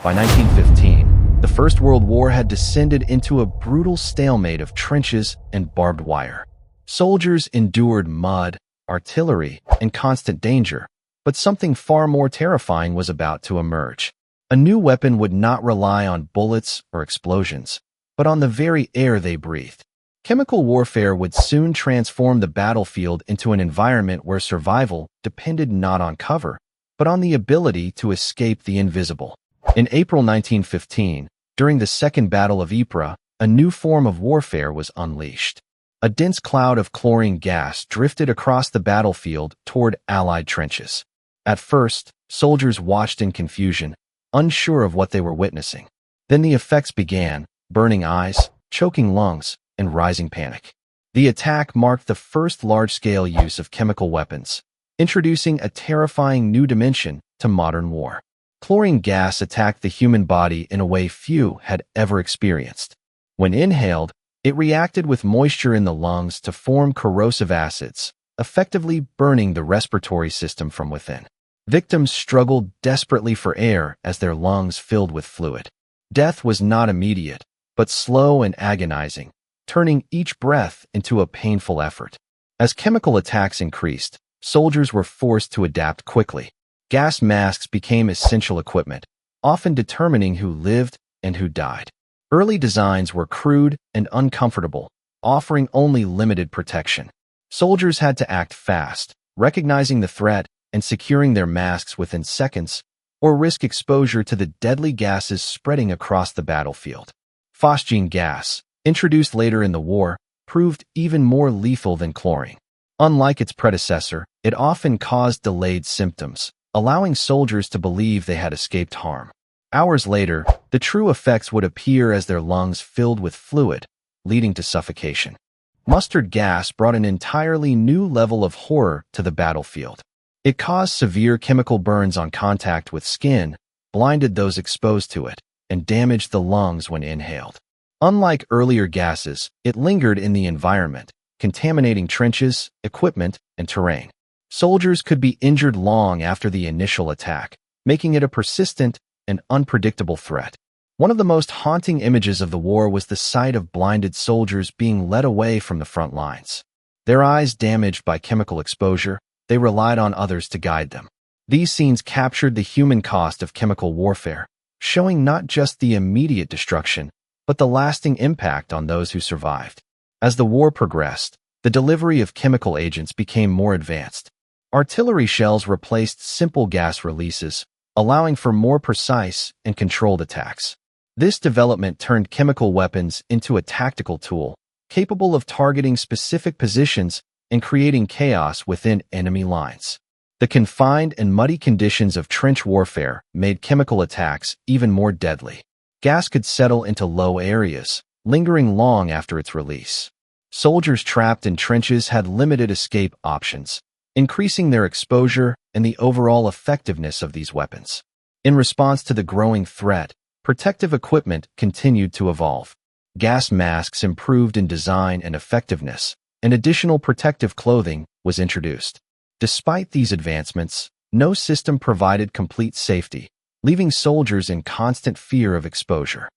By 1915, the First World War had descended into a brutal stalemate of trenches and barbed wire. Soldiers endured mud, artillery, and constant danger, but something far more terrifying was about to emerge. A new weapon would not rely on bullets or explosions, but on the very air they breathed. Chemical warfare would soon transform the battlefield into an environment where survival depended not on cover, but on the ability to escape the invisible. In April 1915, during the Second Battle of Ypres, a new form of warfare was unleashed. A dense cloud of chlorine gas drifted across the battlefield toward Allied trenches. At first, soldiers watched in confusion, unsure of what they were witnessing. Then the effects began: burning eyes, choking lungs, and rising panic. The attack marked the first large-scale use of chemical weapons, introducing a terrifying new dimension to modern war. Chlorine gas attacked the human body in a way few had ever experienced. When inhaled, it reacted with moisture in the lungs to form corrosive acids, effectively burning the respiratory system from within. Victims struggled desperately for air as their lungs filled with fluid. Death was not immediate, but slow and agonizing, turning each breath into a painful effort. As chemical attacks increased, soldiers were forced to adapt quickly. Gas masks became essential equipment, often determining who lived and who died. Early designs were crude and uncomfortable, offering only limited protection. Soldiers had to act fast, recognizing the threat and securing their masks within seconds, or risk exposure to the deadly gases spreading across the battlefield. Phosgene gas, introduced later in the war, proved even more lethal than chlorine. Unlike its predecessor, it often caused delayed symptoms, allowing soldiers to believe they had escaped harm. Hours later, the true effects would appear as their lungs filled with fluid, leading to suffocation. Mustard gas brought an entirely new level of horror to the battlefield. It caused severe chemical burns on contact with skin, blinded those exposed to it, and damaged the lungs when inhaled. Unlike earlier gases, it lingered in the environment, contaminating trenches, equipment, and terrain. Soldiers could be injured long after the initial attack, making it a persistent and unpredictable threat. One of the most haunting images of the war was the sight of blinded soldiers being led away from the front lines. Their eyes damaged by chemical exposure, they relied on others to guide them. These scenes captured the human cost of chemical warfare, showing not just the immediate destruction, but the lasting impact on those who survived. As the war progressed, the delivery of chemical agents became more advanced. Artillery shells replaced simple gas releases, allowing for more precise and controlled attacks. This development turned chemical weapons into a tactical tool, capable of targeting specific positions and creating chaos within enemy lines. The confined and muddy conditions of trench warfare made chemical attacks even more deadly. Gas could settle into low areas, lingering long after its release. Soldiers trapped in trenches had limited escape options, increasing their exposure and the overall effectiveness of these weapons. In response to the growing threat, protective equipment continued to evolve. Gas masks improved in design and effectiveness, and additional protective clothing was introduced. Despite these advancements, no system provided complete safety, leaving soldiers in constant fear of exposure.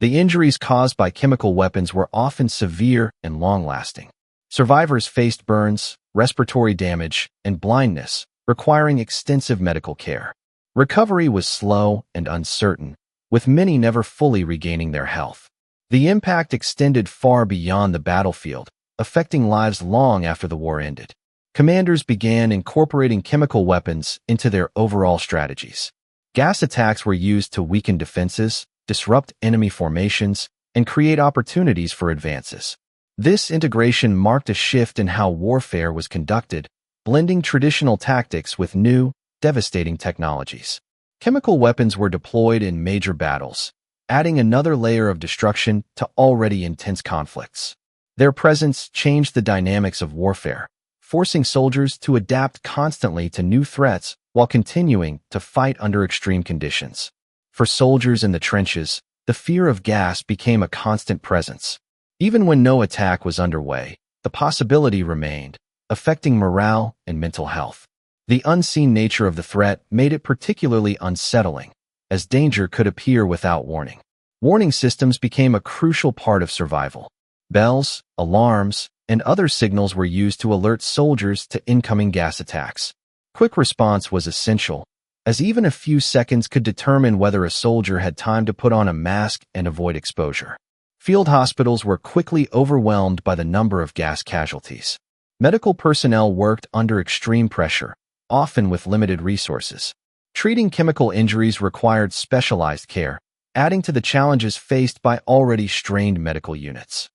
The injuries caused by chemical weapons were often severe and long-lasting. Survivors faced burns, respiratory damage, and blindness, requiring extensive medical care. Recovery was slow and uncertain, with many never fully regaining their health. The impact extended far beyond the battlefield, affecting lives long after the war ended. Commanders began incorporating chemical weapons into their overall strategies. Gas attacks were used to weaken defenses, disrupt enemy formations, and create opportunities for advances. This integration marked a shift in how warfare was conducted, blending traditional tactics with new, devastating technologies. Chemical weapons were deployed in major battles, adding another layer of destruction to already intense conflicts. Their presence changed the dynamics of warfare, forcing soldiers to adapt constantly to new threats while continuing to fight under extreme conditions. For soldiers in the trenches, the fear of gas became a constant presence. Even when no attack was underway, the possibility remained, affecting morale and mental health. The unseen nature of the threat made it particularly unsettling, as danger could appear without warning. Warning systems became a crucial part of survival. Bells, alarms, and other signals were used to alert soldiers to incoming gas attacks. Quick response was essential, as even a few seconds could determine whether a soldier had time to put on a mask and avoid exposure. Field hospitals were quickly overwhelmed by the number of gas casualties. Medical personnel worked under extreme pressure, often with limited resources. Treating chemical injuries required specialized care, adding to the challenges faced by already strained medical units.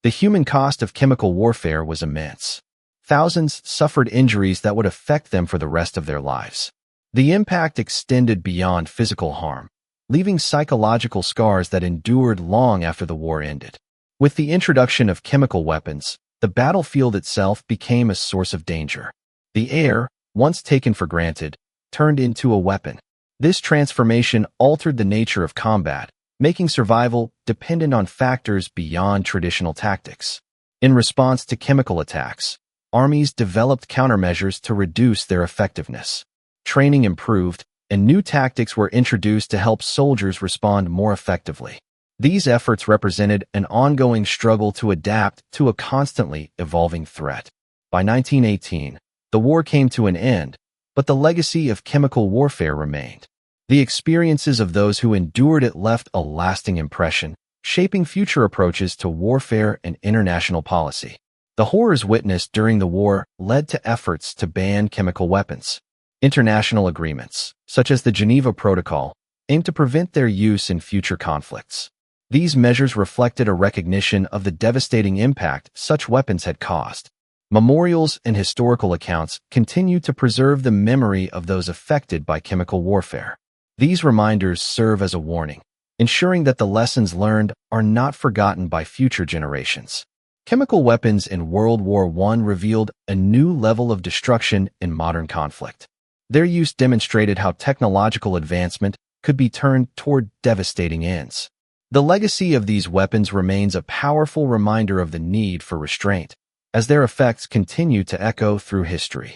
The human cost of chemical warfare was immense. Thousands suffered injuries that would affect them for the rest of their lives. The impact extended beyond physical harm, leaving psychological scars that endured long after the war ended. With the introduction of chemical weapons, the battlefield itself became a source of danger. The air, once taken for granted, turned into a weapon. This transformation altered the nature of combat, making survival dependent on factors beyond traditional tactics. In response to chemical attacks, armies developed countermeasures to reduce their effectiveness. Training improved, and new tactics were introduced to help soldiers respond more effectively. These efforts represented an ongoing struggle to adapt to a constantly evolving threat. By 1918, the war came to an end, but the legacy of chemical warfare remained. The experiences of those who endured it left a lasting impression, shaping future approaches to warfare and international policy. The horrors witnessed during the war led to efforts to ban chemical weapons. International agreements, such as the Geneva Protocol, aimed to prevent their use in future conflicts. These measures reflected a recognition of the devastating impact such weapons had caused. Memorials and historical accounts continue to preserve the memory of those affected by chemical warfare. These reminders serve as a warning, ensuring that the lessons learned are not forgotten by future generations. Chemical weapons in World War I revealed a new level of destruction in modern conflict. Their use demonstrated how technological advancement could be turned toward devastating ends. The legacy of these weapons remains a powerful reminder of the need for restraint, as their effects continue to echo through history.